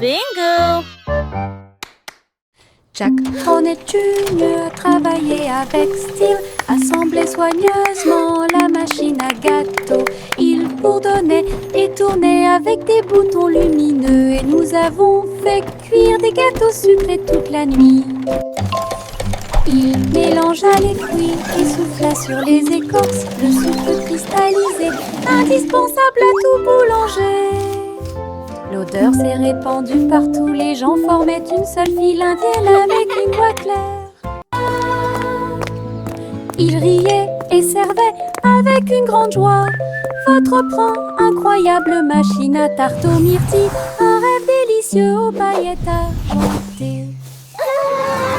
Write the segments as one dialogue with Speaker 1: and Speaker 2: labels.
Speaker 1: Bingo!
Speaker 2: Jack Hornet Junior travaillait avec style, assemblait soigneusement la machine à gâteau. Il bourdonnait et tournait avec des boutons lumineux, et nous avons fait cuire des gâteaux sucrés toute la nuit. Il mélangea les fruits et souffla sur les écorces le sucre cristallisé, indispensable à tout boulanger. L'odeur s'est répandue partout, les gens formaient une seule file indienne avec une voix claire. Il riait et servait avec une grande joie votre pran, incroyable machine à tarte aux myrtilles, un rêve délicieux aux paillettes argentées.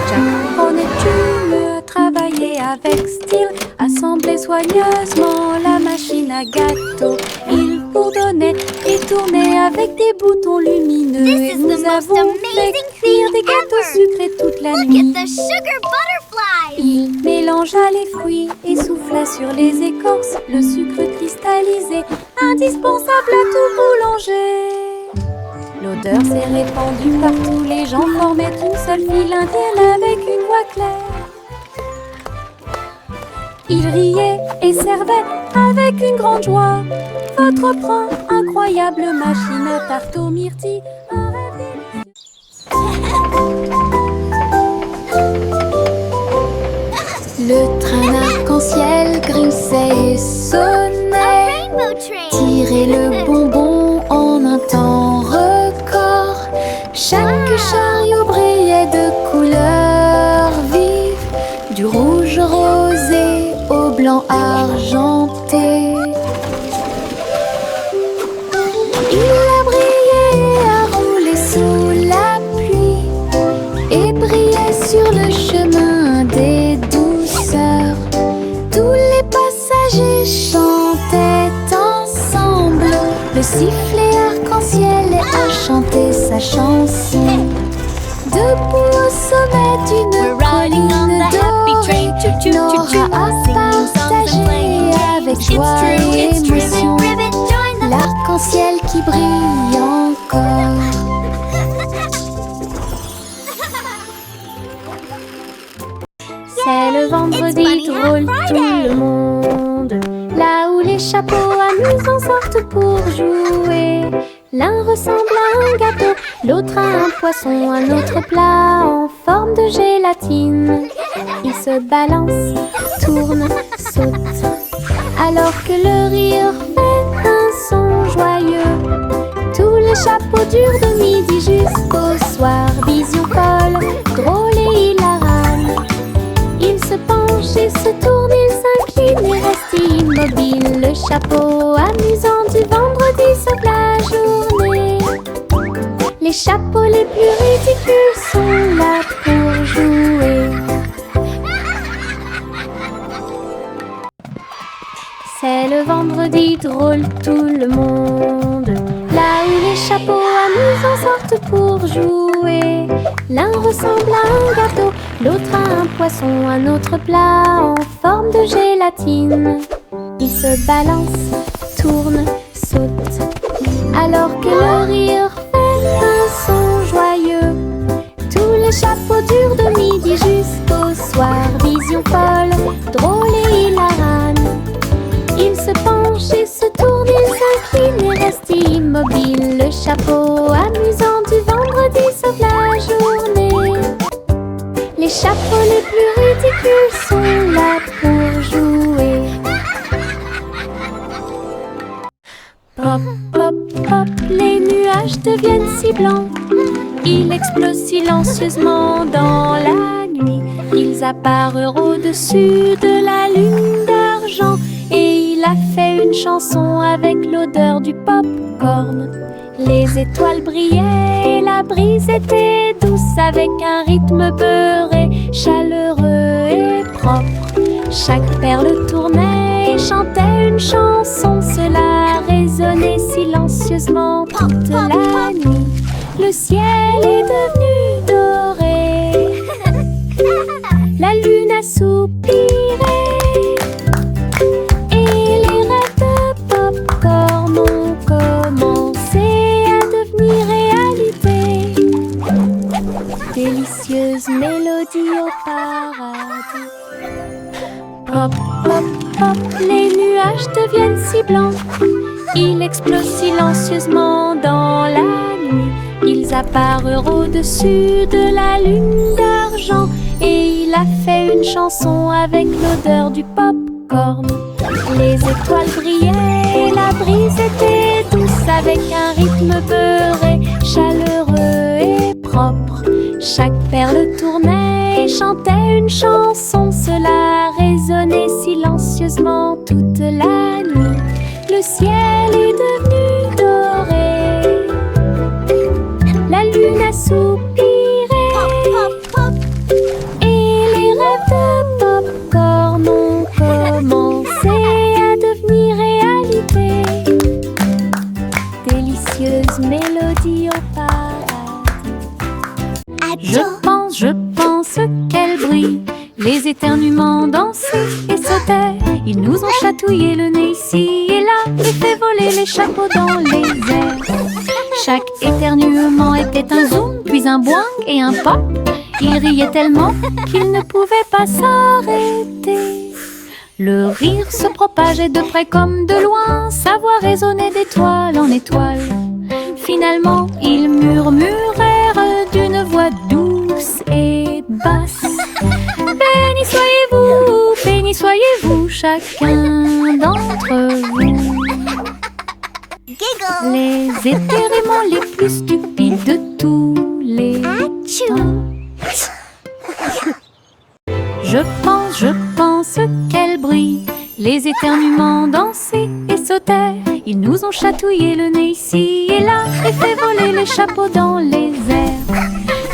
Speaker 2: Jack Hornet Junior travaillait avec style, assemblait soigneusement la machine à gâteau. Il bourdonnait et tournait avec des boutons lumineux, et nous avons fait cuire des gâteaux sucrés toute la nuit. Il mélangea les fruits et souffla sur les écorces le sucre cristallisé, indispensable à tout boulanger. L'odeur s'est répandue partout, les gens formaient une seule file indienne avec une voix claire. Il riait et servait avec une grande joie votre pran, incroyable machine à tarte aux myrtilles, un rêve délicieux. Le train arc-en-ciel grinçait et sonnait, tirait le bonbon en un temps record. Chaque chariot brillait de couleurs vives, du rouge rosé au blanc argenté. Il a brillé, a roulé sous la pluie et brillait sur le chemin des douceurs. Tous les passagers chantaient ensemble le sifflet arc-en-ciel et a chanté sa chanson. Debout au sommet d'une colline dorée, Nora a partagé avec joie et émotion l'arc-en-ciel qui brille encore. C'est le vendredi drôle tout le monde, là où les chapeaux amusants sortent pour jouer. L'un ressemble à un gâteau, l'autre à un poisson, un autre plat en forme de gélatine. Il se balance, tourne, saute, alors que le rire fait un son joyeux. Tous les chapeaux durent de midi jusqu'au soir. Vision folle, drôle et hilarane. Il se penche et se tourne, il s'incline et reste immobile. Le chapeau amusant du vendredi sauve la journée. Les chapeaux les plus ridicules sont là pour jouer. C'est le vendredi drôle tout le monde, là où les chapeaux amusants sortent pour jouer. L'un ressemble à un gâteau, l'autre à un poisson, un autre plat en forme de gélatine. Il se balance, tourne, saute, alors que le rire fait un son joyeux. Tous les chapeaux durent de midi jusqu'au soir. Vision folle, drôle et hilarane. Il se penche et se tourne, il s'incline et reste immobile. Le chapeau amusant du vendredi sauve la journée. Les chapeaux les plus ridicules sont là pour jouer. Pop, pop, pop, les nuages deviennent si blancs. Ils explosent silencieusement dans la nuit. Ils apparurent au-dessus de la lune d'argent. Et il a fait une chanson avec l'odeur du pop-corn. Les étoiles brillaient et la brise était douce, avec un rythme beurré, chaleureux et propre. Chaque perle tournait et chantait une chanson. Cela résonnait silencieusement toute la nuit. Le ciel est devenu doré. La lune a soupiré. Popcorn ont commencé à devenir réalité. délicieuse mélodie au paradis. Pop, pop, pop, les nuages deviennent si blancs. Ils explosent silencieusement dans la nuit. Ils apparurent au-dessus de la lune d'argent. Et il a fait une chanson avec l'odeur du pop-corn. Les étoiles brillaient et la brise était douce, avec un rythme beurré, chaleureux et propre. Chaque perle tournait et chantait une chanson. Cela résonnait silencieusement toute la nuit. Le ciel est devenu doré. La lune a soupiré. Et les rêves de pop-corn ont commencé à devenir réalité. Délicieuse mélodie au paradis. Je pense qu'elle brille. Les éternuements dansaient et sautaient. Ils nous ont chatouillé le nez ici et là, et fait voler les chapeaux dans les airs. Chaque éternuement était un zoom, puis un boing et un pop. Ils riaient tellement qu'ils ne pouvaient pas s'arrêter. Le rire se propageait de près comme de loin, sa voix résonnait d'étoile en étoile. Finalement, ils murmurèrent d'une voix douce et basse. Béni soyez-vous, chacun d'entre vous. Les éternuements les plus stupides de tous les temps. Je pense qu'elle brille. Les éternuements dansaient et sautaient. Ils nous ont chatouillé le nez ici et là, et fait voler les chapeaux dans les airs.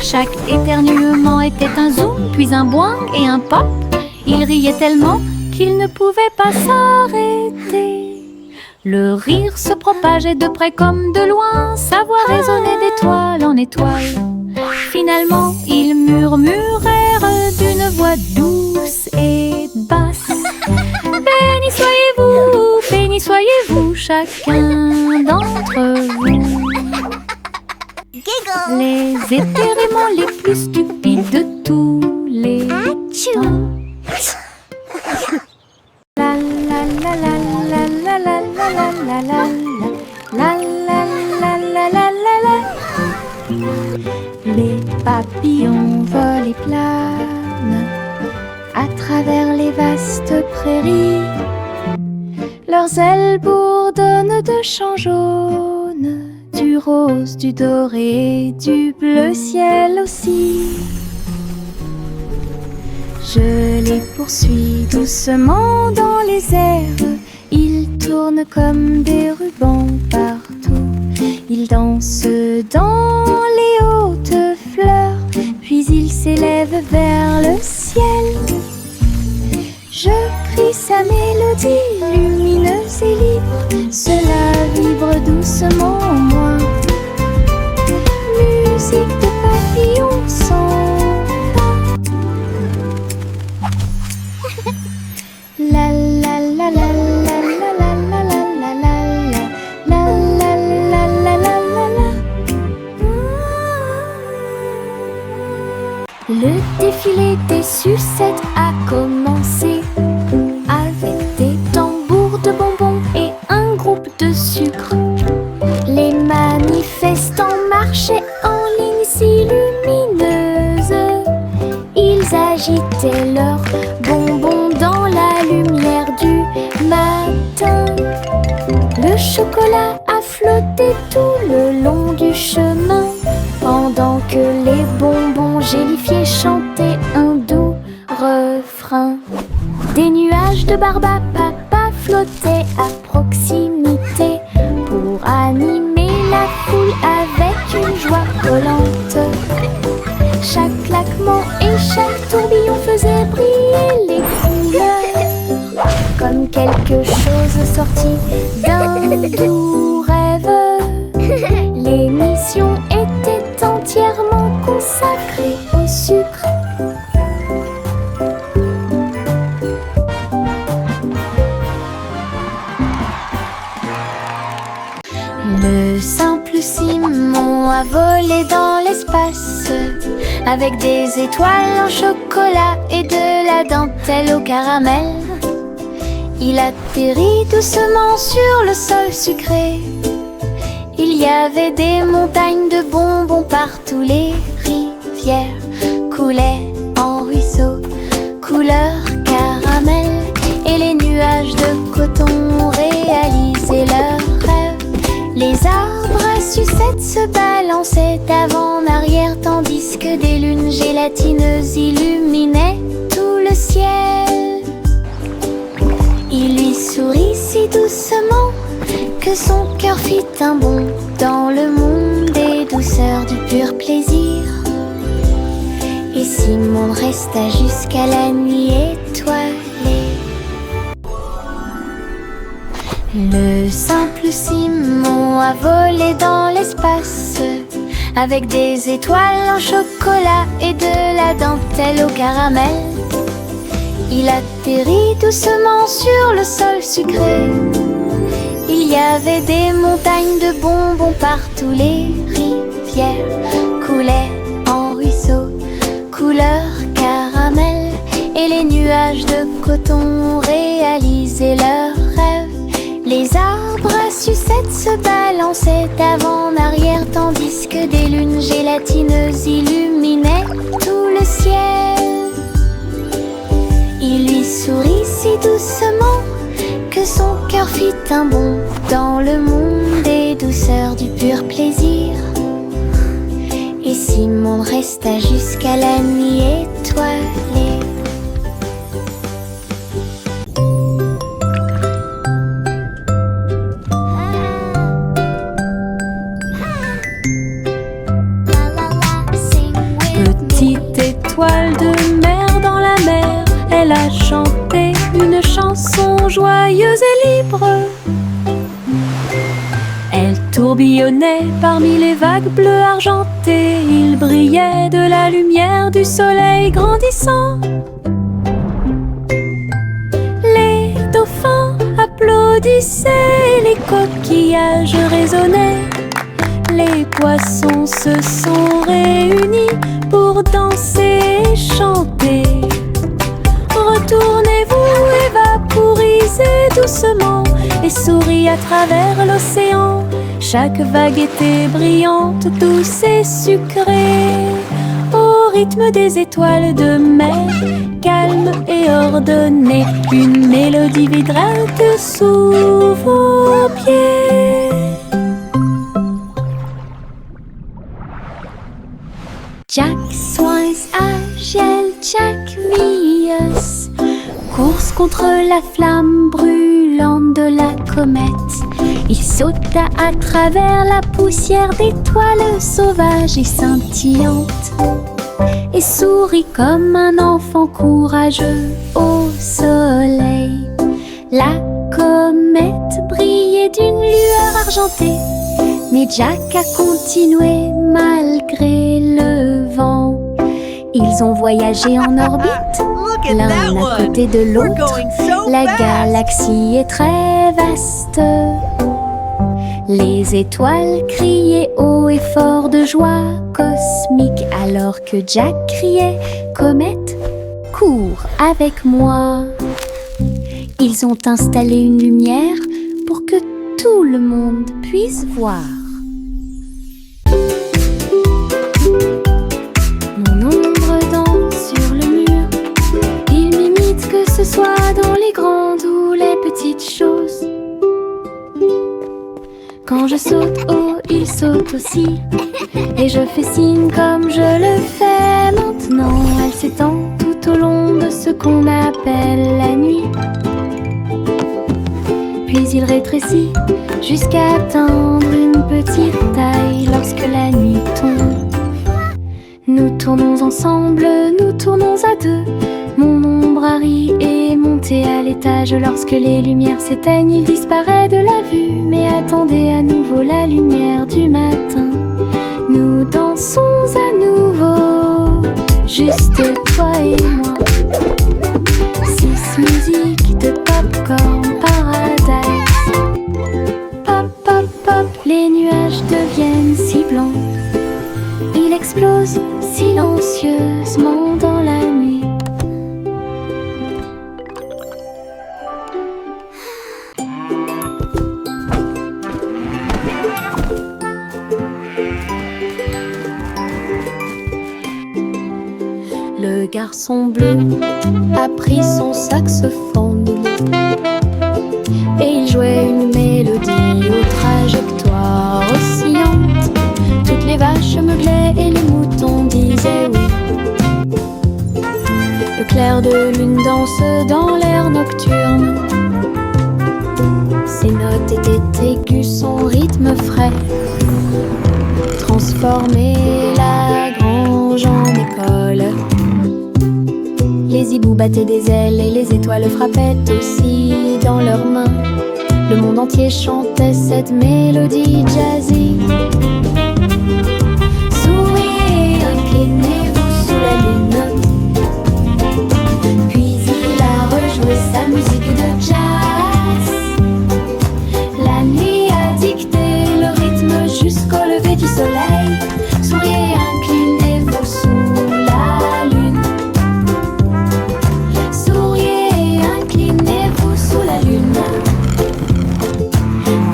Speaker 2: Chaque éternuement était un zoom, puis un boing et un pop. Ils riaient tellement qu'ils ne pouvaient pas s'arrêter. Le rire se propageait de près comme de loin, sa voix résonnait d'étoile en étoile. Finalement, ils murmurèrent d'une voix douce et basse. Béni soyez-vous, chacun d'entre vous. Les éternuements les plus stupides de tous les temps. La la la la la la la la la la la la la la la la. Les papillons volent et planent à travers les vastes prairies. Leurs ailes bourdonnent de chants jaunes, du rose, du doré, du bleu ciel aussi. Je les poursuis doucement dans les airs. Ils tournent comme des rubans partout. Ils dansent dans les hautes fleurs, puis ils s'élèvent vers le ciel. Je crie sa mélodie lumineuse et libre. Cela vibre doucement en moi. Musique de papillons sans fin. La la la la la la la la la la la la la la la la. Le défilé des sucettes a commencé avec des tambours de bonbons et un groupe de sucre. Les manifestants marchaient en ligne si lumineuse. Ils agitaient leurs bonbons dans la lumière du matin. Le chocolat a flotté tout le long du chemin, pendant que les bonbons gélifiés chantaient un doux refrain. Des nuages de barbe à papa flottaient à proximité pour animer la foule avec une joie collante. Chaque claquement et chaque tourbillon faisait briller les couleurs, comme quelque chose sorti d'un doux rêve. L'émission était entièrement consacrée au sucre. Le simple Simon a volé dans l'espace. avec des étoiles en chocolat et de la dentelle au caramel. Il atterrit doucement sur le sol sucré. Il y avait des montagnes de bonbons partout. Les rivières coulaient en ruisseaux couleur caramel. Et les nuages de coton réalisaient leurs rêves. Les arbres à sucettes se balançaient d'avant en arrière, tandis que des lunes gélatineuses illuminaient tout le ciel. Il lui sourit si doucement que son cœur fit un bond dans le monde des douceurs du pur plaisir. Et Simon resta jusqu'à la nuit étoilée. Le simple Simon a volé dans l'espace avec des étoiles en chocolat et de la dentelle au caramel. Il atterrit doucement sur le sol sucré. Il y avait des montagnes de bonbons partout. Les rivières coulaient en ruisseaux couleur caramel. Et les nuages de coton réalisaient leurs rêves. Les arbres à sucettes se balançaient d'avant en arrière, tandis que des lunes gélatineuses illuminaient tout le ciel. Il lui sourit si doucement que son cœur fit un bond dans le monde des douceurs du pur plaisir. Et Simon resta jusqu'à la nuit étoilée.
Speaker 1: Petite étoile de mer dans la mer, elle a chanté une chanson joyeuse et libre. Elle tourbillonnait parmi les vagues bleues argentées. Il brillait de la lumière du soleil grandissant. Les dauphins applaudissaient, les coquillages résonnaient. Les poissons se sont réunis pour danser et chanter. Retournez-vous et vaporisez doucement et souris à travers l'océan. Chaque vague était brillante, douce et sucrée, au rythme des étoiles de mer, calme et ordonnée. Une mélodie vibrante sous vos pieds.
Speaker 2: Jack Swans agile, Jack Mius, course contre la flamme brûlante de la comète. Il sauta à travers la poussière d'étoiles sauvages et scintillantes et sourit comme un enfant courageux au soleil. La comète brillait d'une lueur argentée, mais Jack a continué malgré le vent. Ils ont voyagé en orbite, l'un à côté de l'autre. La galaxie est très vaste. Les étoiles criaient haut et fort de joie cosmique, alors que Jack criait « Comète, cours avec moi !» Ils ont installé une lumière pour que tout le monde puisse voir. Mon ombre danse sur le mur. Il m'imite que ce soit dans les grandes ou les petites choses. Quand je saute haut, il saute aussi. Et je fais signe comme je le fais maintenant. Elle s'étend tout au long de ce qu'on appelle la nuit. Puis il rétrécit jusqu'à atteindre une petite taille lorsque la nuit tombe. Nous tournons ensemble, nous tournons à deux. Mon ombre Harry est monté à l'étage. Lorsque les lumières s'éteignent, il disparaît de la vue. Mais attendez à nouveau la lumière du matin. Nous dansons à nouveau, juste toi et moi. 6 musiques de Popcorn Paradise. Pop, pop, pop, les nuages deviennent si blancs. il explose silencieusement dans la nuit. Le garçon bleu a pris son saxophone et il jouait une mélodie aux trajectoires oscillantes. Toutes les vaches meuglaient et les moutons disaient oui. Le clair de lune danse dans l'air nocturne. Ses notes étaient aiguës, son rythme frais transformait la grange en école. Les hiboux battaient des ailes et les étoiles frappaient aussi dans leurs mains. Le monde entier chantait cette mélodie jazzy. Souriez, inclinez-vous sous la lune. Puis il a rejoué sa musique de jazz. La nuit a dicté le rythme jusqu'au lever du soleil. Souriez, inclinez-vous sous la lune. Souriez, inclinez-vous sous la lune.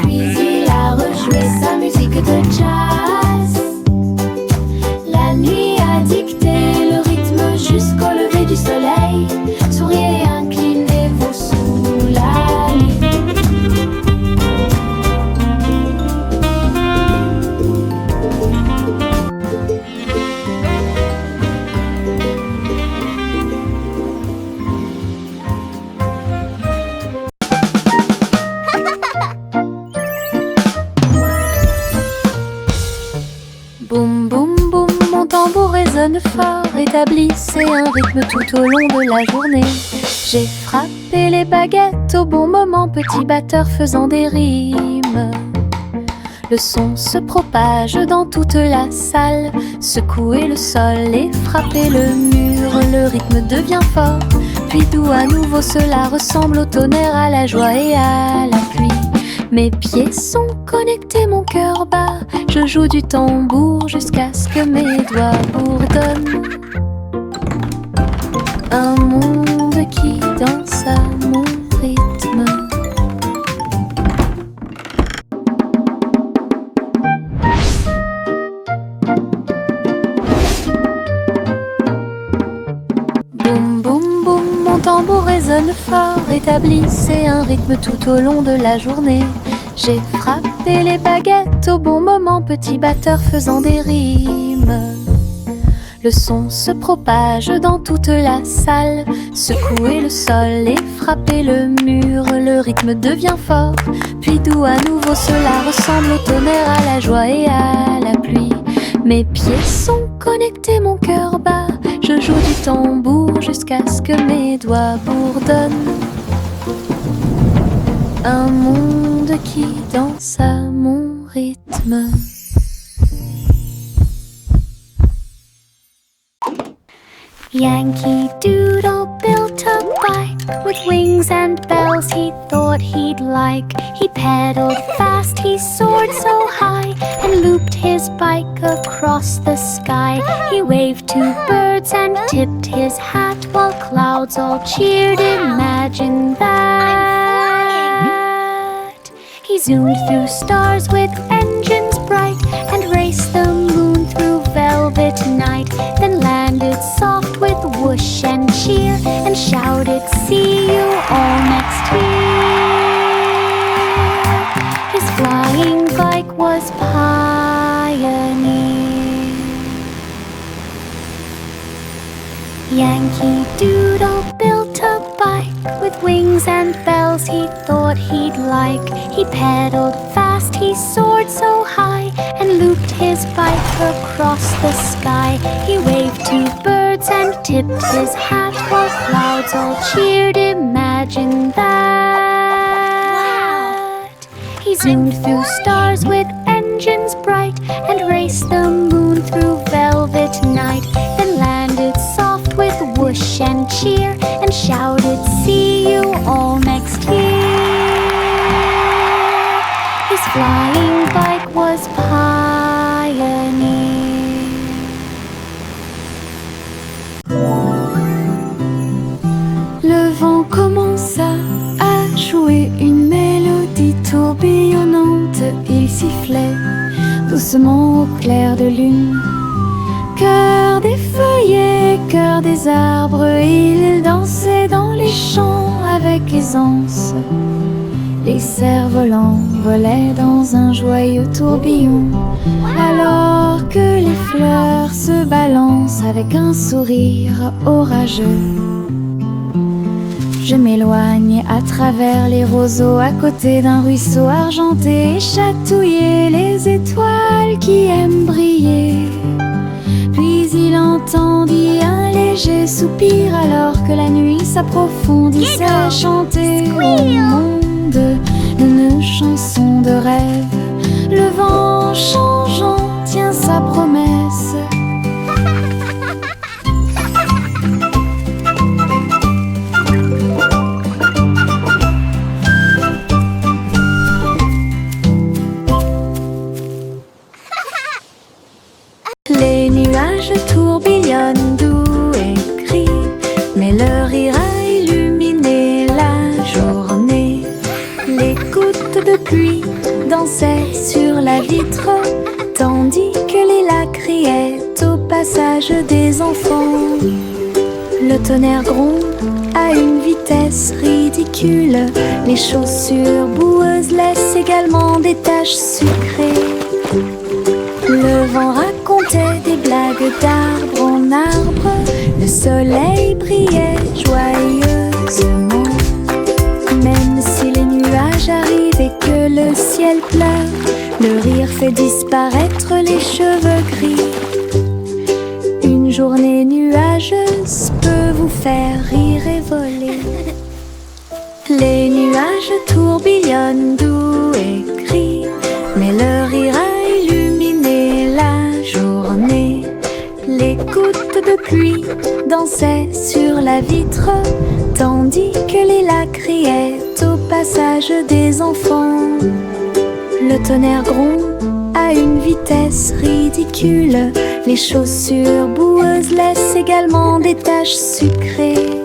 Speaker 2: Puis il a rejoué sa musique de jazz. La nuit a dicté le rythme jusqu'au lever du soleil. Souriez, inclinez-vous sous la lune. Boum boum boum, mon tambour résonne fort, établissez un rythme tout au long de la journée. J'ai frappé les baguettes au bon moment, petit batteur faisant des rimes. Le son se propage dans toute la salle, secouez le sol et frappez le mur. Le rythme devient fort, puis doux à nouveau, cela ressemble au tonnerre, à la joie et à la pluie. Mes pieds sont connectés, mon cœur bat. Je joue du tambour jusqu'à ce que mes doigts bourdonnent. Un monde qui danse à mon rythme. Boum boum boum, mon tambour résonne fort, établissez un rythme tout au long de la journée. J'ai frappé les baguettes au bon moment, petit batteur faisant des rimes. Le son se propage dans toute la salle, secouez le sol et frappez le mur. Le rythme devient fort, puis doux à nouveau, cela ressemble au tonnerre, à la joie et à la pluie. Mes pieds sont connectés, mon cœur bat. Je joue du tambour jusqu'à ce que mes doigts bourdonnent. Un monde qui danse à mon rythme. Yankee Doodle built a bike with wings and bells he thought he'd like. He pedaled fast, he soared so high, and looped his bike across the sky. He waved to birds and tipped his hat while clouds all cheered. Imagine that. He zoomed through stars with engines bright and raced the moon through velvet night. Then landed soft with whoosh and cheer and shouted, "See you all next year." His flying bike was Pioneer. Yankee Doodle built a bike with wings and bells he thought he'd like. He pedaled fast, he soared so high, and looped his bike across the sky. He waved to birds and tipped his hat while clouds all cheered. Imagine that. He zoomed through stars with engines bright and raced the moon through velvet night. Then landed soft with whoosh and cheer and shouted, "See you all next year." His flying bike was Pioneer.
Speaker 1: reflets doucement au clair de lune. Cœur des feuillets, cœur des arbres, il dansait dans les champs avec aisance. Les cerfs-volants volaient dans un joyeux tourbillon, alors que les fleurs se balancent avec un sourire orageux. Je m'éloigne à travers les roseaux, à côté d'un ruisseau argenté, et chatouiller les étoiles qui aiment briller. Puis il entendit un léger soupir, alors que la nuit s'approfondissait, chanter au monde une chanson de rêve. Le vent changeant tient sa promesse. Les nuages tourbillonnent doux et gris, mais leur rire a illuminé la journée. Les gouttes de pluie dansaient sur la vitre, tandis que les lacs riaient au passage des enfants. Le tonnerre gronde à une vitesse ridicule, les chaussures boueuses laissent également des taches sucrées. Le vent racontait des blagues d'arbre en arbre, le soleil brillait joyeusement. Même si les nuages arrivent et que le ciel pleure, le rire fait disparaître les cheveux gris. Une journée nuageuse peut vous faire rire et voler. Les nuages tourbillonnent doux et gris, mais le rire a illuminé la journée. Les gouttes de pluie dansaient sur la vitre, tandis que les lacs riaient au passage des enfants. Le tonnerre gronde à une vitesse ridicule, les chaussures boueuses laissent également des taches sucrées.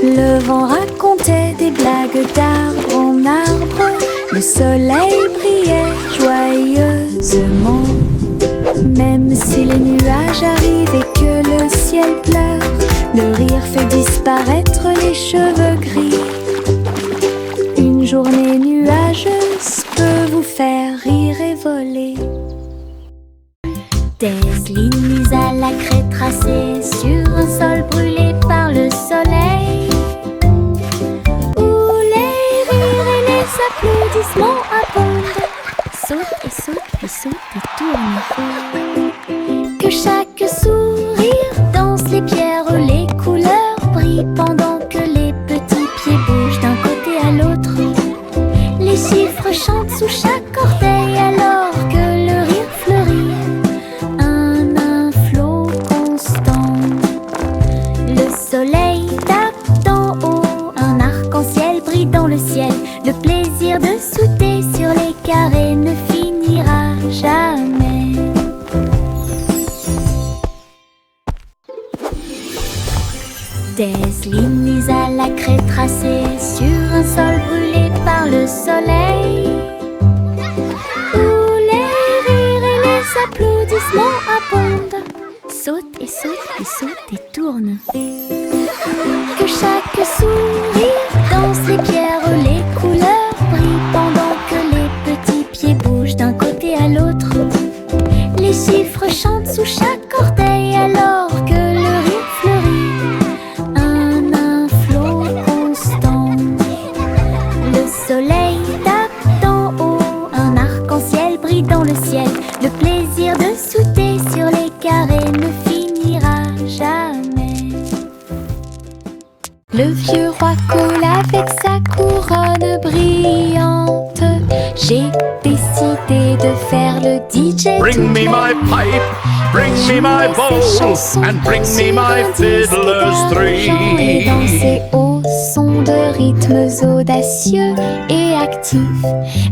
Speaker 1: Le vent racontait des blagues d'arbre en arbre, le soleil brillait joyeusement. Même si les nuages arrivent et que le ciel pleure, le rire fait disparaître les cheveux gris. Une journée nuageuse peut vous faire rire et voler. Des lignes à la craie tracées sur un sol brûlé par le soleil, où les rires et les applaudissements abondent. Saute et saute et saute et tourne. Que chaque sourire danse les pierres, les couleurs brillent pendant que les petits pieds bougent d'un côté à l'autre. Les chiffres chantent sous chaque orteil alors que le rire fleurit. Un flot constant. Le soleil tape d'en haut, un arc-en-ciel brille dans le ciel. Le plaisir de sauter sur les carrés ne finira jamais. Des lignes à la craie tracées sur un sol brûlé par le soleil, où les rires et les applaudissements abondent. Saute et saute et saute et tourne. Que chaque sourire danse les pierres, les couleurs brillent pendant que les petits pieds bougent d'un côté à l'autre. Les chiffres chantent sous chaque orteil alors que le rire fleurit. Un flot constant. Le soleil tape d'en haut, un arc-en-ciel brille dans le ciel. Le plaisir de sauter sur les carrés ne finira jamais. Le vieux roi coule avec sa couronne brillante. J'ai décidé de faire le DJ.
Speaker 3: Bring me my pipe, bring me my bowl, and bring me my fiddlers three.
Speaker 1: Et danser au son de rythmes audacieux et actifs.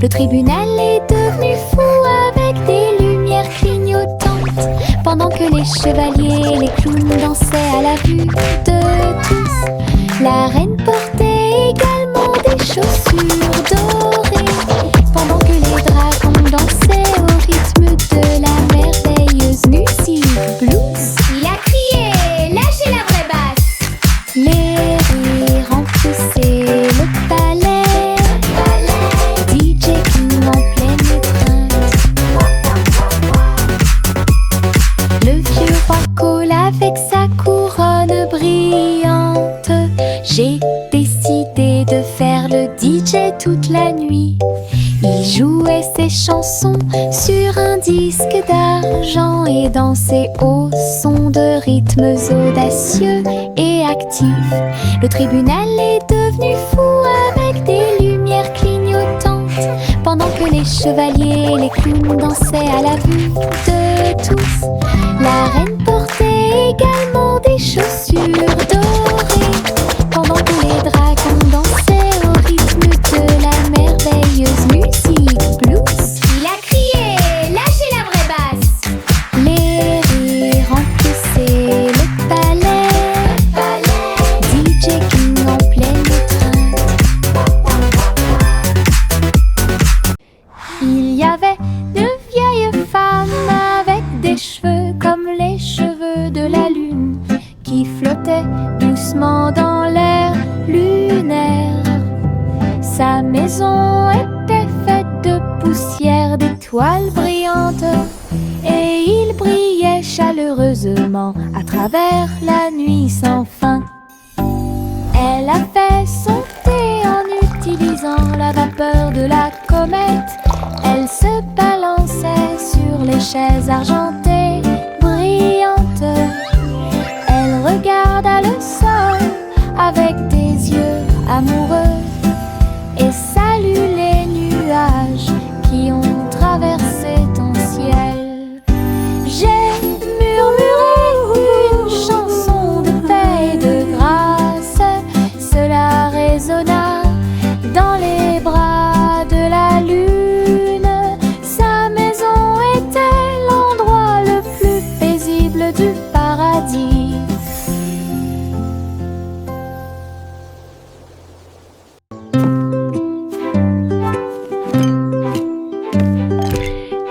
Speaker 1: Le tribunal est devenu fou avec des lumières clignotantes, pendant que les chevaliers et les clowns dansaient à la vue de tous. La reine portait également des chaussures dorées, pendant que les dragons
Speaker 2: sur un disque d'argent et danser au son de rythmes audacieux et actifs. Le tribunal est devenu fou avec des lumières clignotantes, pendant que les chevaliers et les clowns dansaient à la vue de tous. La reine portait également des chaussures dorées, pendant que les dragons dansaient au rythme de la merveilleuse musique blues. Il a crié, lâchez la vraie basse. Les rires remplissaient le palais, DJ King en pleine étreinte. Il y avait de vieilles femmes avec des cheveux comme les cheveux de la lune, qui flottaient doucement dans l'air lunaire. Sa maison était faite de poussière d'étoiles brillantes, et il brillait chaleureusement à travers la nuit sans fin. Elle a fait son thé en utilisant la vapeur de la comète. Elle se balançait sur les chaises argentées brillantes. Elle regarda le sol avec des yeux amoureux et salue les nuages qui ont traversé ton ciel. J'ai murmuré une chanson de paix et de grâce. Cela résonna dans les bras de la lune. Sa maison était l'endroit le plus paisible du paradis.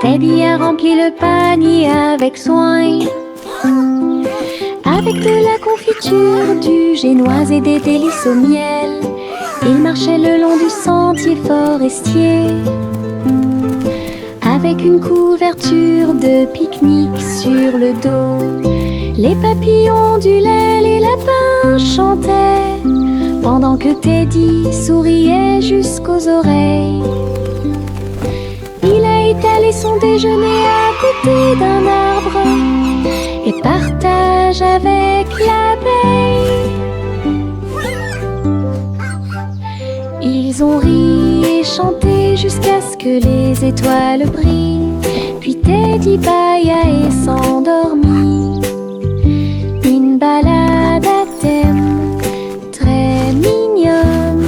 Speaker 2: Teddy a rempli le panier avec soin, avec de la confiture, du génoise et des délices au miel. Il marchait le long du sentier forestier, avec une couverture de pique-nique sur le dos. Les papillons ondulaient, les lapins chantaient, pendant que Teddy souriait jusqu'aux oreilles. Il a étalé son déjeuner à côté d'un arbre et partage avec l'abeille. Ils ont ri et chanté jusqu'à ce que les étoiles brillent. Puis Teddy bâilla et s'endormit. Une balade à thème très mignonne.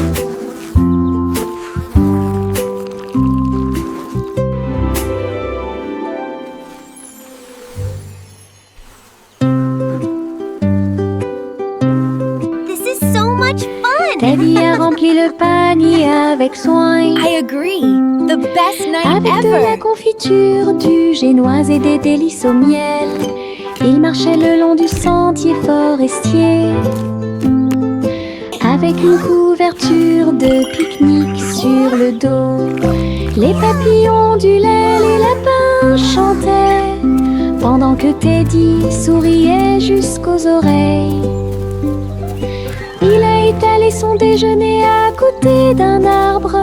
Speaker 2: Teddy a rempli le panier avec soin,
Speaker 1: I agree. The best night
Speaker 2: avec de la
Speaker 1: ever.
Speaker 2: confiture, du génoise et des délices au miel. Il marchait le long du sentier forestier, avec une couverture de pique-nique sur le dos. Les papillons ondulaient, les lapins chantaient, pendant que Teddy souriait jusqu'aux oreilles. Il a étalé son déjeuner à côté d'un arbre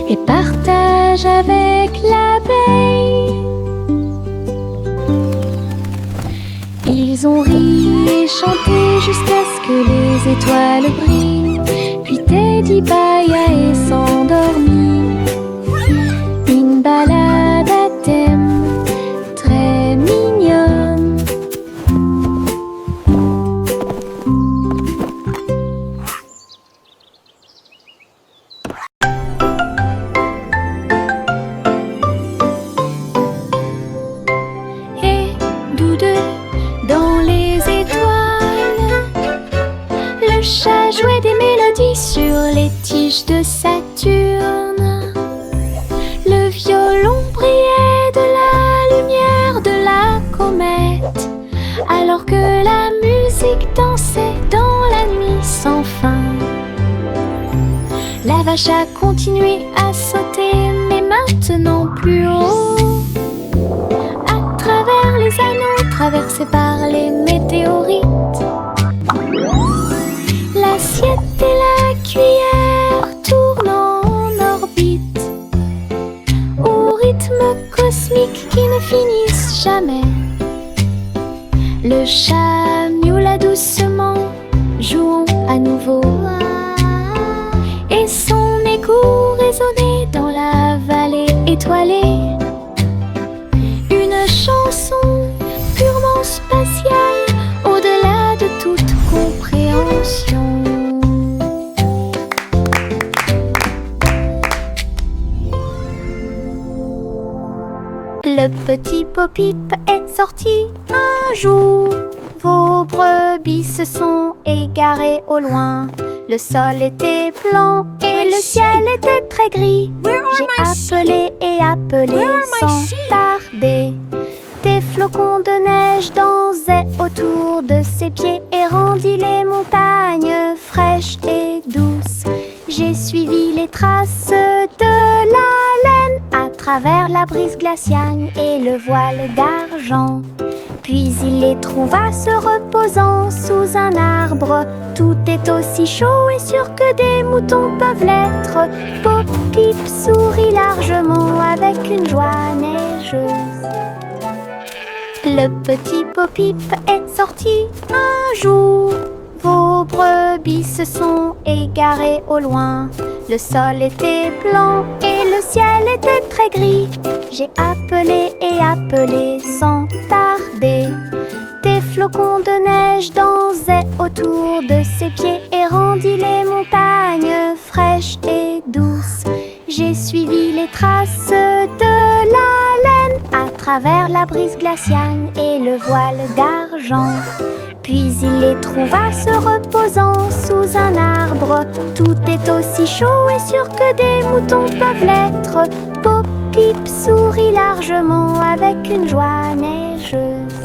Speaker 2: et partage avec l'abeille. Ils ont ri et chanté jusqu'à ce que les étoiles brillent. Puis Teddy bâilla et s'endormit. Une balade à thème très mignonne. Et tous deux dans les étoiles, le chat jouait des mélodies sur les tiges de Saturne. Le violon brillait de la lumière de la comète, alors que la musique dansait dans la nuit sans fin. La vache a continué à sauter, mais maintenant plus haut, à travers les anneaux traversés par les météorites. L'assiette et la cuillère tournent en orbite au rythme cosmique cosmiques qui ne finissent jamais. Le chat miaula doucement, jouons à nouveau. Et son écho résonnait dans la vallée étoilée. Une chanson purement spatiale, au-delà de toute compréhension. Le petit Bo-Peep est sorti un jour. Vos brebis se sont égarées au loin. Le sol était blanc et le ciel était très gris. J'ai appelé et appelé sans tarder. Des flocons de neige dansaient autour de ses pieds et rendit les montagnes fraîches et douces. J'ai suivi les traces de la laine à travers la brise glaciale et le voile d'argent. Puis il les trouva se reposant sous un arbre. Tout est aussi chaud et sûr que des moutons peuvent l'être. Bo-Peep sourit largement avec une joie neigeuse. Le petit Bo-Peep est sorti un jour. Vos brebis se sont égarées au loin. Le sol était blanc et le ciel était très gris. J'ai appelé et appelé sans tarder. Des flocons de neige dansaient autour de ses pieds et rendit les montagnes fraîches et douces. J'ai suivi les traces de la laine à travers la brise glaciale et le voile d'argent. Puis il les trouva se reposant sous un arbre. Tout est aussi chaud et sûr que des moutons peuvent l'être. Bo-Peep sourit largement avec une joie neigeuse.